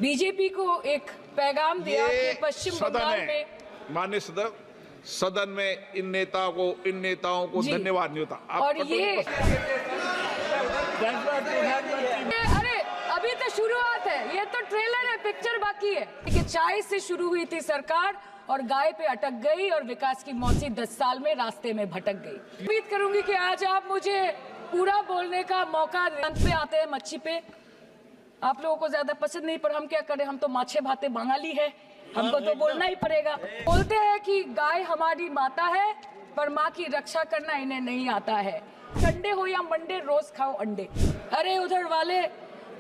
BJP को एक पैगाम दिया कि पश्चिम बंगाल में माननीय सदन में इन नेताओं को धन्यवाद नहीं होता। और ये अरे अभी तो शुरुआत है, ये तो ट्रेलर है, पिक्चर बाकी है कि चाय से शुरू हुई थी सरकार और गाय पे अटक गई और विकास की मौसी 10 साल में रास्ते में भटक गई। उम्मीद करूंगी कि आज आप मुझे पूरा बोलने का मौका अंत पे आते हैं मच्छी पे। आप लोगों को ज्यादा पसंद नहीं, पर हम क्या करें, हम तो माछे भाते बंगाली है, हमको तो बोलना ही पड़ेगा। बोलते हैं कि गाय हमारी माता है, पर माँ की रक्षा करना इन्हें नहीं आता है। संडे हो या मंडे, रोज खाओ अंडे। अरे उधर वाले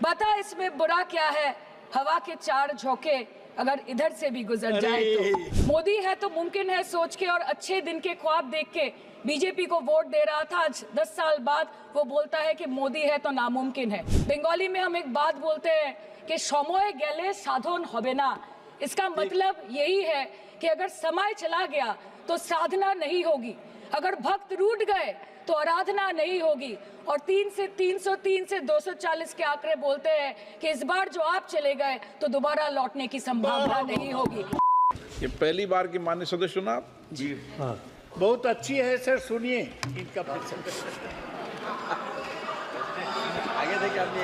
बता इसमें बुरा क्या है, हवा के 4 झोंके अगर इधर से भी गुजर जाए तो। मोदी है तो मुमकिन है सोच के और अच्छे दिन के ख्वाब देख के बीजेपी को वोट दे रहा था। आज 10 साल बाद वो बोलता है कि मोदी है तो नामुमकिन है। बंगाली में हम एक बात बोलते हैं कि समय गेले साधन होबे ना। इसका मतलब यही है कि अगर समय चला गया तो साधना नहीं होगी, अगर भक्त रूठ गए तो आराधना नहीं होगी। और 3 से 303 से 240 के आंकड़े बोलते हैं कि इस बार जो आप चले गए तो दोबारा लौटने की संभावना नहीं होगी। ये पहली बार की माननीय सदस्य सुना आप? जी हाँ, बहुत अच्छी है सर, सुनिए इनका।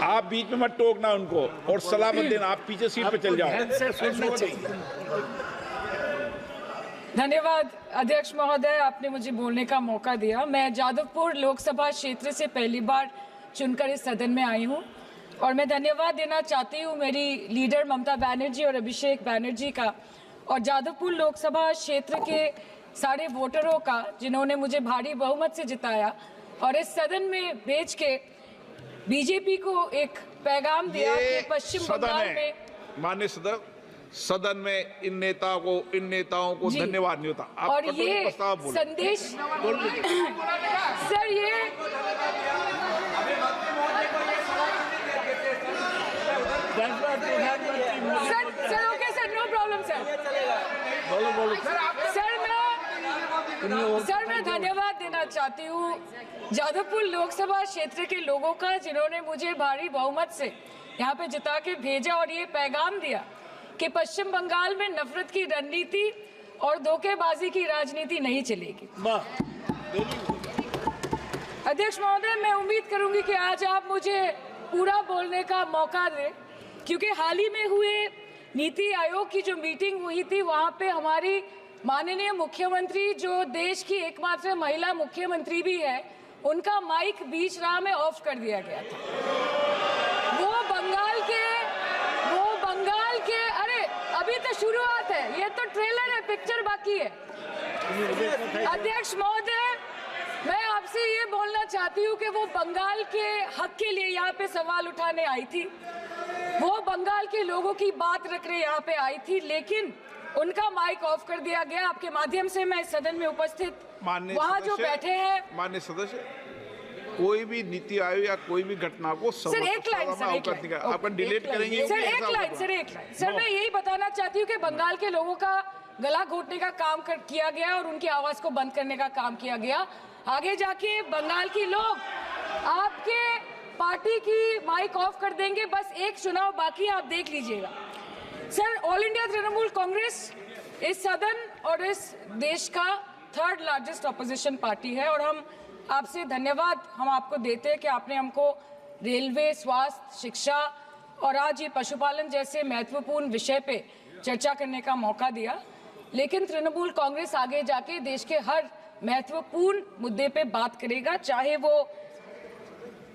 आप बीच में मत टोकना उनको और सलाह मत देना, आप पीछे सीट पे चल जाओ। धन्यवाद अध्यक्ष महोदय, आपने मुझे बोलने का मौका दिया। मैं जादवपुर लोकसभा क्षेत्र से पहली बार चुनकर इस सदन में आई हूं और मैं धन्यवाद देना चाहती हूं मेरी लीडर ममता बनर्जी और अभिषेक बनर्जी का, और जादवपुर लोकसभा क्षेत्र के सारे वोटरों का जिन्होंने मुझे भारी बहुमत से जिताया और इस सदन में भेज के बीजेपी को एक पैगाम दिया कि पश्चिम बंगाल में माननीय सदन में इन नेताओं को धन्यवाद नहीं होता। आप और ये संदेश सर, ये sir okay sir, no problem sir. Sir मैं धन्यवाद देना चाहती हूँ जादवपुर लोकसभा क्षेत्र के लोगों का जिन्होंने मुझे भारी बहुमत से यहाँ पे जिता के भेजा और ये पैगाम दिया कि पश्चिम बंगाल में नफरत की रणनीति और धोखेबाजी की राजनीति नहीं चलेगी। अध्यक्ष महोदय, मैं उम्मीद करूंगी कि आज आप मुझे पूरा बोलने का मौका दें, क्योंकि हाल ही में हुए नीति आयोग की जो मीटिंग हुई थी वहां पे हमारी माननीय मुख्यमंत्री, जो देश की एकमात्र महिला मुख्यमंत्री भी है, उनका माइक बीच राह में ऑफ कर दिया गया था। वो बंगाल के अरे अभी तो शुरुआत है, ये तो ट्रेलर है, पिक्चर बाकी है। अध्यक्ष महोदय, मैं आपसे ये बोलना चाहती हूँ कि वो बंगाल के हक के लिए यहाँ पे सवाल उठाने आई थी, वो बंगाल के लोगों की बात रख रहे यहाँ पे आई थी, लेकिन उनका माइक ऑफ कर दिया गया। आपके माध्यम से मैं इस सदन में उपस्थित वहाँ जो बैठे हैं माननीय सदस्य, कोई भी नीति आयोग या कोई भी घटना को आपका डिलीट करेंगे। सर एक लाइन सर, मैं यही बताना चाहती हूँ कि बंगाल के लोगों का गला घोटने का काम किया गया और उनकी आवाज को बंद करने का काम किया गया। आगे जाके बंगाल के लोग आपके पार्टी की माइक ऑफ कर देंगे, बस एक चुनाव बाकी है, आप देख लीजिएगा। Sir, all India Trinamool Congress इस सदन और इस देश का 3rd लार्जेस्ट ऑपोजिशन पार्टी है और हम आपसे धन्यवाद हम आपको देते हैं कि आपने हमको रेलवे, स्वास्थ्य, शिक्षा और आज ये पशुपालन जैसे महत्वपूर्ण विषय पे चर्चा करने का मौका दिया। लेकिन तृणमूल कांग्रेस आगे जाके देश के हर महत्वपूर्ण मुद्दे पे बात करेगा, चाहे वो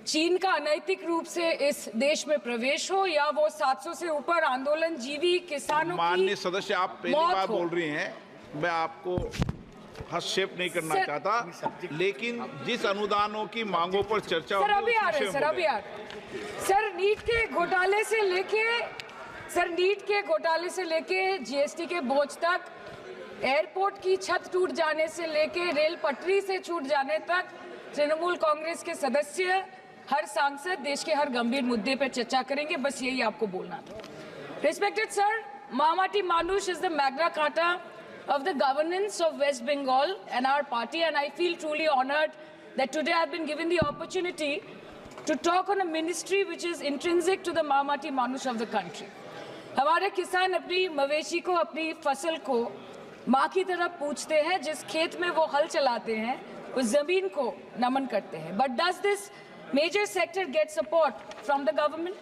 चीन का अनैतिक रूप से इस देश में प्रवेश हो या वो 700 से ऊपर आंदोलन जीवी किसानों की। माननीय सदस्य, आप पहली बार बोल रही हैं, मैं आपको हस्तक्षेप नहीं करना चाहता, लेकिन जिस अनुदानों की मांगों पर चर्चा सर अभी आ रहे हैं सर नीट के घोटाले से लेके जीएसटी के बोझ तक, एयरपोर्ट की छत टूट जाने से लेके रेल पटरी से छूट जाने तक, तृणमूल कांग्रेस के सदस्य, हर सांसद देश के हर गंभीर मुद्दे पर चर्चा करेंगे। बस यही आपको बोलना था। रिस्पेक्टेड सर, मामाटी मानुष is the Magna carta of the governance of West Bengal and our party, and I feel truly honored that today I've been given the opportunity to talk on a ministry which is intrinsic to the Mamati Manush of the country. हमारे किसान अपनी मवेशी को, अपनी फसल को माँ की तरह पूछते हैं, जिस खेत में वो हल चलाते हैं उस जमीन को नमन करते हैं. But does this major sector get support from the government?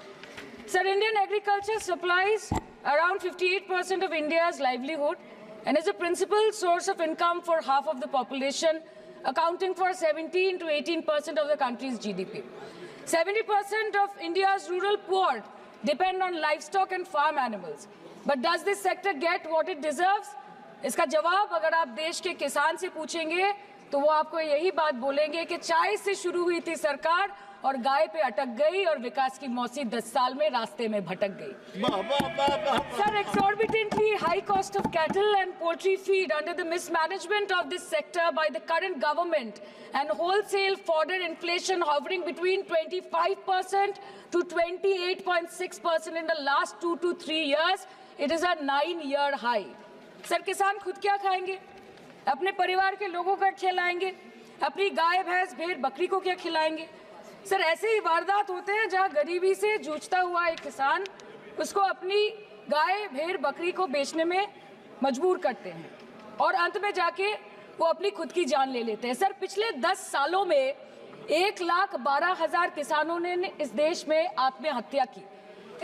Sir, Indian agriculture supplies around 58% of India's livelihood and is a principal source of income for half of the population, accounting for 17 to 18% of the country's GDP. 70% of India's rural poor depend on livestock and farm animals. But does this sector get what it deserves? इसका जवाब अगर आप देश के किसान से पूछेंगे तो वो आपको यही बात बोलेंगे कि चाय से शुरू हुई थी सरकार और गाय पे अटक गई और विकास की मौसी 10 साल में रास्ते में भटक गई. Sir, exorbitantly high cost of cattle and poultry feed under the mismanagement of this sector by the current government and wholesale fodder inflation hovering between 25% to 28.6% in the last 2 to 3 years, it is a 9-year high. Sir, किसान खुद क्या खाएंगे? अपने परिवार के लोगों का खिलाएंगे? अपनी गाय भैंस भेड़ बकरी को क्या खिलाएंगे? सर, ऐसे ही वारदात होते हैं जहां गरीबी से जूझता हुआ एक किसान उसको अपनी गाय भेड़ बकरी को बेचने में मजबूर करते हैं और अंत में जाके वो अपनी खुद की जान ले लेते हैं. सर, पिछले 10 सालों में 1,12,000 किसानों ने इस देश में आत्महत्या की.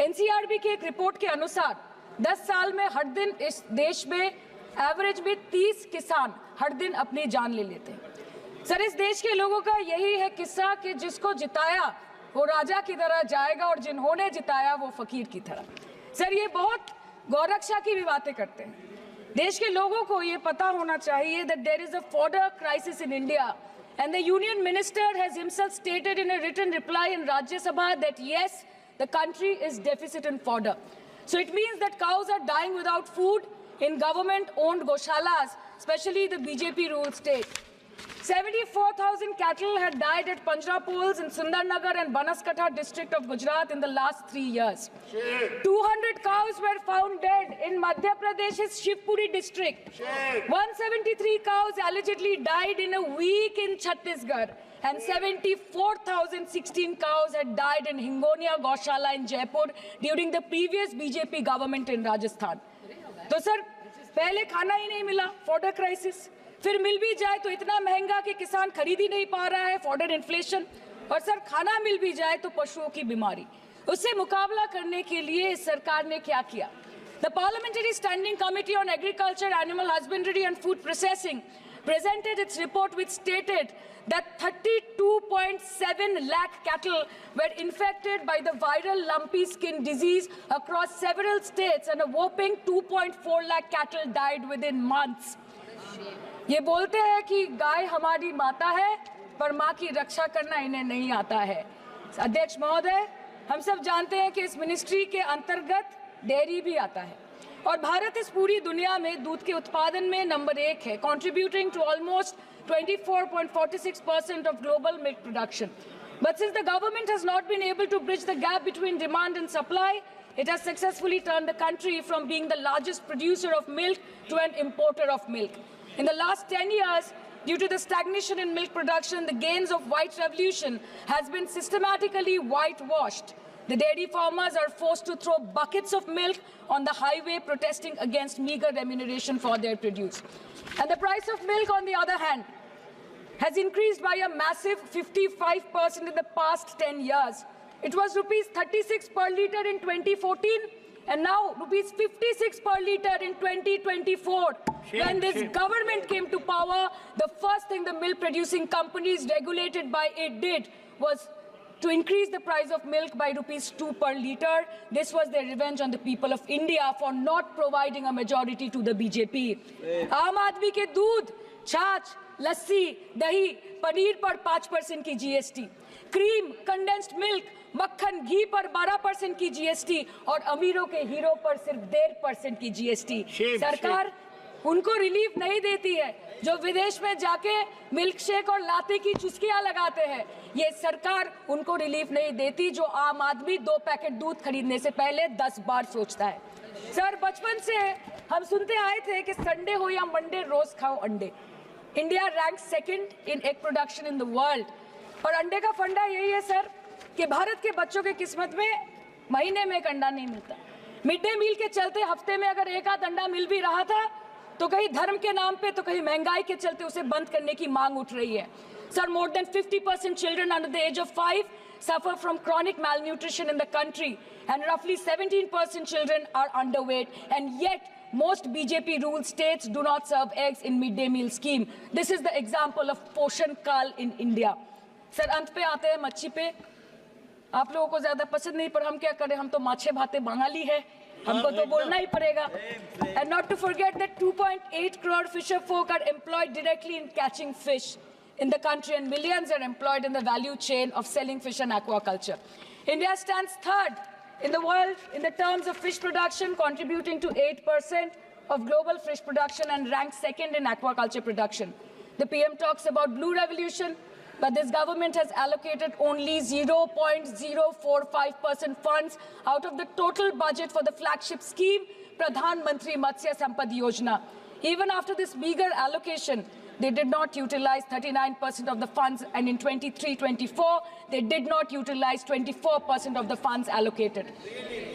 एनसीआरबी की एक रिपोर्ट के अनुसार 10 साल में हर दिन इस देश में एवरेज में 30 किसान हर दिन अपनी जान ले लेते हैं. सर, इस देश के लोगों का यही है किस्सा कि जिसको जिताया वो राजा की तरह जाएगा और जिन्होंने जिताया वो फकीर की तरह. सर, ये बहुत गौरक्षा की भी बातें करते हैं. देश के लोगों को ये पता होना चाहिए that there is a fodder crisis in India and the union minister has himself stated in a written reply in Rajya Sabha that yes, the country is deficit in fodder. So it means that cows are dying without food in government-owned goshalas, especially the BJP-ruled state. 74,000 cattle had died at Panjrapols in Sundarnagar and Banaskantha district of Gujarat in the last 3 years. 200 cows were found dead in Madhya Pradesh's Shivpuri district. 173 cows allegedly died in a week in Chhattisgarh. And 74,016 cows had died in Hingonia Gaushala in Jaipur during the previous BJP government in Rajasthan. तो sir, पहले खाना ही नहीं मिला, fodder crisis. फिर मिल भी जाए तो इतना महंगा कि किसान खरीद ही नहीं पा रहा है, फॉडर इन्फ्लेशन. और सर, खाना मिल भी जाए तो पशुओं की बीमारी. उससे मुकाबला करने के लिए इस सरकार ने क्या किया? The Parliamentary Standing Committee on Agriculture, Animal Husbandry and Food Processing presented its report which stated that 32.7 lakh cattle were infected by the viral lumpy skin disease across several states and a whopping 2.4 lakh cattle died within months. ये बोलते हैं कि गाय हमारी माता है पर माँ की रक्षा करना इन्हें नहीं आता है. अध्यक्ष महोदय, हम सब जानते हैं कि इस मिनिस्ट्री के अंतर्गत डेयरी भी आता है और भारत इस पूरी दुनिया में दूध के उत्पादन में नंबर 1 है, contributing to almost 24.46% of global milk production. But since the government has not been able to bridge the gap between demand and supply, it has successfully turned the country from being the largest producer of milk to an importer of milk. In the last 10 years, due to the stagnation in milk production, the gains of white revolution has been systematically whitewashed. The dairy farmers are forced to throw buckets of milk on the highway protesting against meager remuneration for their produce. And the price of milk, on the other hand, has increased by a massive 55% in the past 10 years. It was rupees 36 per litre in 2014 and now rupees 56 per litre in 2024. When this government came to power, the first thing the milk producing companies regulated by it did was to increase the price of milk by rupees 2 per litre. This was their revenge on the people of India for not providing a majority to the BJP. आम आदमी के दूध, छाछ, लस्सी, दही, पनीर पर 5% की GST, cream, condensed milk, मक्खन, घी पर 12% की GST और अमीरों के हीरो पर सिर्फ 1.5% की GST. सरकार उनको रिलीफ नहीं देती है जो विदेश में जाके मिल्क शेक और लाते की चुस्कियां लगाते हैं. ये सरकार उनको रिलीफ नहीं देती जो आम आदमी 2 पैकेट दूध खरीदने से पहले 10 बार सोचता है. सर, बचपन से हम सुनते आए थे कि संडे हो या मंडे रोज खाओ अंडे. India rank 2nd in egg production in the world. और अंडे का फंडा यही है सर कि भारत के बच्चों के किस्मत में महीने में एक अंडा नहीं मिलता. मिड डे मील के चलते हफ्ते में अगर एक आध अंडा मिल भी रहा था तो कहीं धर्म के नाम पे तो कहीं महंगाई के चलते उसे बंद करने की मांग उठ रही है। Sir, more than 50% children under the age of 5 suffer from chronic malnutrition in the country, and roughly 17% children are underweight, and yet most BJP-ruled states do not serve eggs in mid-day meal scheme. This is the example of Poshan Kal in India. Sir, अंत पे आते हैं मच्छी पे। आप लोगों को ज्यादा पसंद नहीं, पर हम क्या करें, हम तो माछे भाते बंगाली है, हमको तो बोलना ही पड़ेगा। And not to forget that 2.8 crore fisher folk are employed directly in catching fish in the country, and millions are employed in the value chain of selling fish and aquaculture. India stands third in the world in the terms of fish production, contributing to 8% of global fish production, and ranks second in aquaculture production. The PM talks about blue revolution, but this government has allocated only 0.045% funds out of the total budget for the flagship scheme, Pradhan Mantri Matsya Sampad Yojana. Even after this meager allocation, they did not utilize 39% of the funds, and in 23-24, they did not utilize 24% of the funds allocated.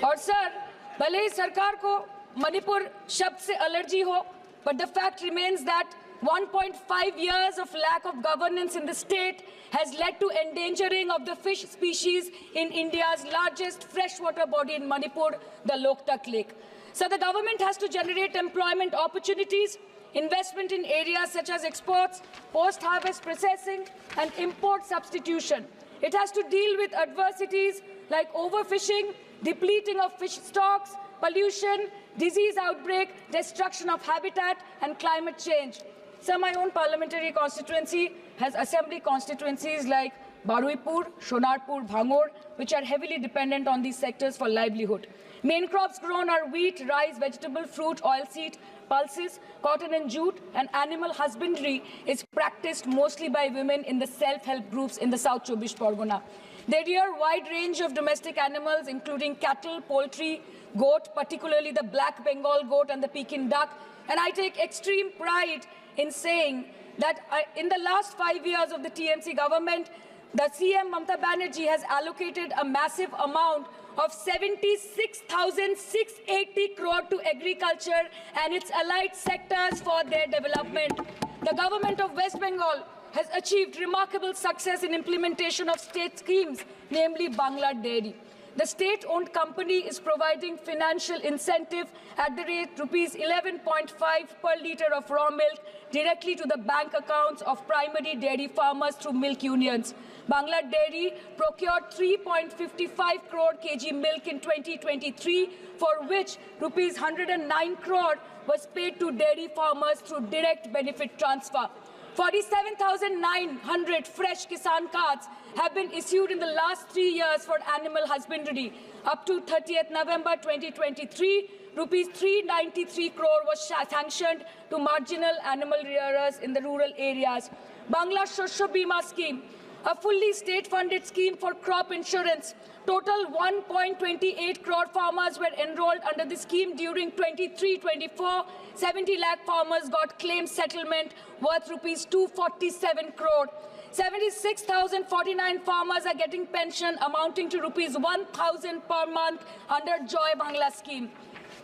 और sir, भले ही सरकार को मणिपुर शब्द से allergy हो, but the fact remains that 1.5 years of lack of governance in the state has led to endangering of the fish species in India's largest freshwater body in Manipur, the Loktak Lake. So the government has to generate employment opportunities, investment in areas such as exports, post-harvest processing, and import substitution. It has to deal with adversities like overfishing, depleting of fish stocks, pollution, disease outbreak, destruction of habitat, and climate change. So my own parliamentary constituency has assembly constituencies like Baruipur, Shonarpur, Bhangor, which are heavily dependent on these sectors for livelihood. Main crops grown are wheat, rice, vegetable, fruit, oilseed, pulses, cotton and jute, and animal husbandry is practiced mostly by women in the self-help groups in the South Chobbish Pargona. They rear a wide range of domestic animals, including cattle, poultry, goat, particularly the black Bengal goat and the Pekin duck. And I take extreme pride in saying that in the last 5 years of the TMC government, the CM Mamata Banerjee has allocated a massive amount of 76,680 crore to agriculture and its allied sectors for their development. The government of West Bengal has achieved remarkable success in implementation of state schemes, namely Bangla Dairy. The state-owned company is providing financial incentive at the rate rupees 11.5 per litre of raw milk directly to the bank accounts of primary dairy farmers through milk unions. Bangla Dairy procured 3.55 crore kg milk in 2023, for which rupees 109 crore was paid to dairy farmers through direct benefit transfer. 47,900 fresh Kisan cards have been issued in the last 3 years for animal husbandry. Up to 30th November 2023, rupees 393 crore was sanctioned to marginal animal rearers in the rural areas. Bangla Shosho Bima scheme, a fully state-funded scheme for crop insurance. Total 1.28 crore farmers were enrolled under the scheme during 23-24. 70 lakh farmers got claim settlement worth rupees 247 crore. 76,049 farmers are getting pension amounting to rupees 1,000 per month under Joy Bangla scheme.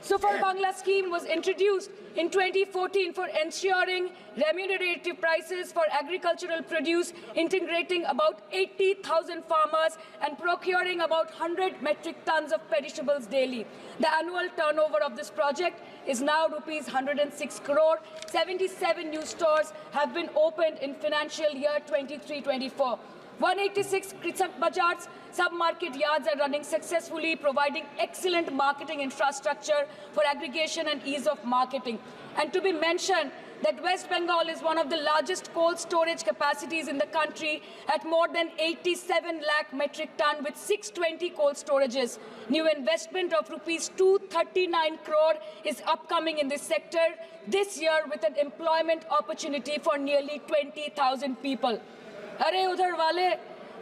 Super Bangla scheme was introduced in 2014 for ensuring remunerative prices for agricultural produce, integrating about 80,000 farmers and procuring about 100 metric tons of perishables daily. The annual turnover of this project is now rupees 106 crore. 77 new stores have been opened in financial year 23-24. 186 Krisak Bazars sub-market yards are running successfully, providing excellent marketing infrastructure for aggregation and ease of marketing. And to be mentioned that West Bengal is one of the largest cold storage capacities in the country at more than 87 lakh metric ton with 620 cold storages. New investment of rupees 239 crore is upcoming in this sector this year with an employment opportunity for nearly 20,000 people. अरे उधर वाले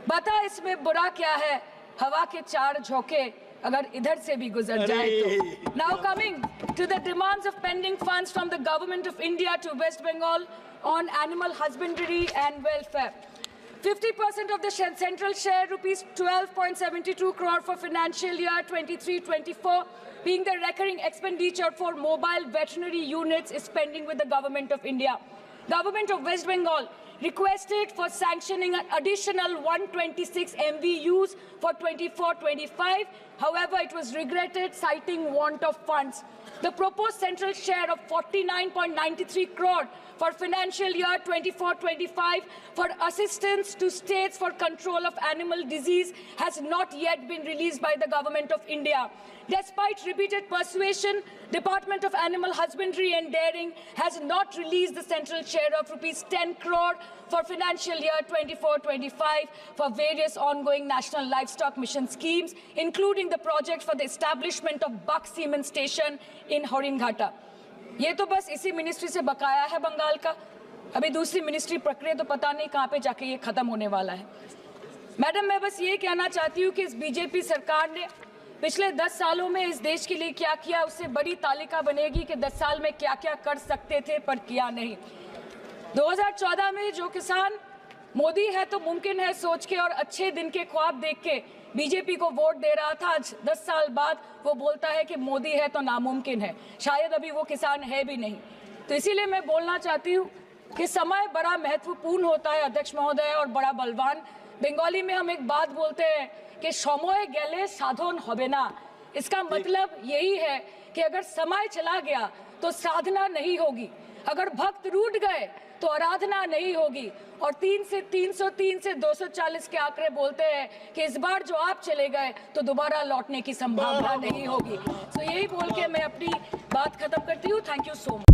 बता इसमें बुरा क्या है, हवा के चार झोंके अगर इधर से भी गुजर जाए तो. Now coming to the demands of pending funds from the government of India to West Bengal on animal husbandry and welfare. 50% of the central share, rupees 12.72 crore for financial year 23-24, being the recurring expenditure for mobile veterinary units, is pending with the Government of India. Government of West Bengal requested for sanctioning an additional 126 MVUs for 24-25. However, it was regretted, citing want of funds. The proposed central share of 49.93 crore for financial year 24-25 for assistance to states for control of animal disease has not yet been released by the Government of India. Despite repeated persuasion, Department of Animal Husbandry and Dairying has not released the central share of rupees 10 crore for financial year 24-25 for various ongoing national livestock mission schemes, including the project for the establishment of Buck Semen Station in Horinghata. ये तो बस इसी ministry से बकाया है बंगाल का। अभी दूसरी मिनिस्ट्री प्रक्रिया तो पता नहीं कहाँ पे जाके ये खत्म होने वाला है। मैडम, मैं बस ये कहना चाहती हूँ कि इस बीजेपी सरकार ने पिछले 10 सालों में इस देश के लिए क्या किया, उससे बड़ी तालिका बनेगी कि 10 साल में क्या क्या कर सकते थे पर किया नहीं। 2014 में जो किसान मोदी है तो मुमकिन है सोच के और अच्छे दिन के ख्वाब देख के बीजेपी को वोट दे रहा था, आज 10 साल बाद वो बोलता है कि मोदी है तो नामुमकिन है। शायद अभी वो किसान है भी नहीं। तो इसीलिए मैं बोलना चाहती हूँ कि समय बड़ा महत्वपूर्ण होता है अध्यक्ष महोदय, और बड़ा बलवान। बंगाली में हम एक बात बोलते हैं कि समय गेले साधन होबे ना। इसका मतलब यही है कि अगर समय चला गया तो साधना नहीं होगी, अगर भक्त रूठ गए तो आराधना नहीं होगी। और 3 से 303 से 240 के आंकड़े बोलते हैं कि इस बार जो आप चले गए तो दोबारा लौटने की संभावना नहीं होगी। तो यही बोल के मैं अपनी बात खत्म करती हूँ। Thank you so much.